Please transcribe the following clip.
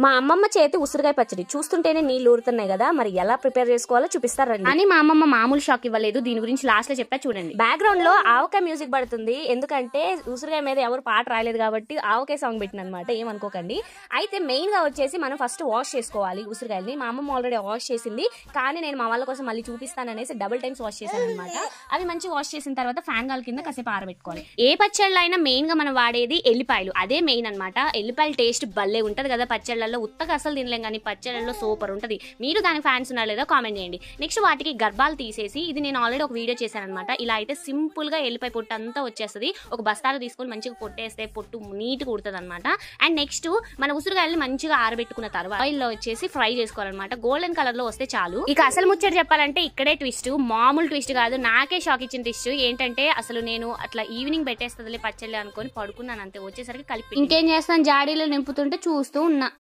మా అమ్మమ్మ చేతి ఉసిరికాయ పచ్చడి చూస్తుంటేనే నీళ్ళు ఊరుతున్నాయి కదా, మరి ఎలా ప్రిపేర్ చేసుకోవాలో చూపిస్తారండి అని మా అమ్మమ్మ మామూలు షాక్ ఇవ్వలేదు. దీని గురించి లాస్ట్ లో చెప్పా చూడండి. బ్యాక్గ్రౌండ్ లో ఆవకాయ మ్యూజిక్ పడుతుంది, ఎందుకంటే ఉసిరికాయ మీద ఎవరు పాట రాయలేదు కాబట్టి ఆవకాయ సాంగ్ పెట్టిన అనమాట, ఏమనుకోకండి. అయితే మెయిన్ గా వచ్చేసి మనం ఫస్ట్ వాష్ చేసుకోవాలి ఉసిరికాయలని. మా అమ్మమ్మ ఆల్రెడీ వాష్ చేసింది, కానీ నేను మా వాళ్ళ కోసం మళ్ళీ చూపిస్తాననేసి డబుల్ టైమ్స్ వాష్ చేశాను అనమాట. అవి మంచి వాష్ చేసిన తర్వాత ఫ్యాన్ గాల్ కింద కాసేపు ఆరబెట్టుకోవాలి. ఏ పచ్చళ్ళు అయినా మెయిన్ గా మనం వాడేది ఎల్లిపాయలు, అదే మెయిన్ అనమాట. ఎల్లిపాయల టేస్ట్ భలే ఉంటది కదా పచ్చళ్ళల్లో, ఉత్తగా అసలు తినలేం కానీ పచ్చళ్ళల్లో సూపర్ ఉంటది. మీరు దానికి ఫ్యాన్స్ ఉన్నారు లేదా కామెంట్ చేయండి. నెక్స్ట్ వాటికి గర్భాలు తీసేసి, ఇది నేను ఆల్రెడీ ఒక వీడియో చేశాను అనమాట. ఇలా అయితే సింపుల్ గా ఎల్లిపాయ పొట్టు అంతా వచ్చేస్తుంది. ఒక బస్తాలో తీసుకొని మంచిగా పొట్టేస్తే పొట్టు నీట్ కుడుతుంది అనమాట. అండ్ నెక్స్ట్ మన ఉసిరికాయలని మంచిగా ఆరబెట్టుకున్న తర్వాత ఆయిల్ లో వచ్చేసి ఫ్రై చేసుకోవాలన్నమాట. గోల్డెన్ కలర్ లో వస్తే చాలు. ఇక అసలు ముచ్చట చెప్పాలంటే ఇక్కడే ట్విస్ట్, మామూలు ట్విస్ట్ కాదు, నాకే షాక్ ఇచ్చిన ట్విస్ట్ ఏంటంటే, అసలు నేను అట్లా ఈవినింగ్ పెట్టేస్తుందిలే పచ్చళ్ళే అనుకొని పడుకున్నాను అంతే. వచ్చేసరికి కలిపి ఇంకేం చేస్తాను, జాడీలో నింపుతుంటే చూస్తూ ఉన్నా.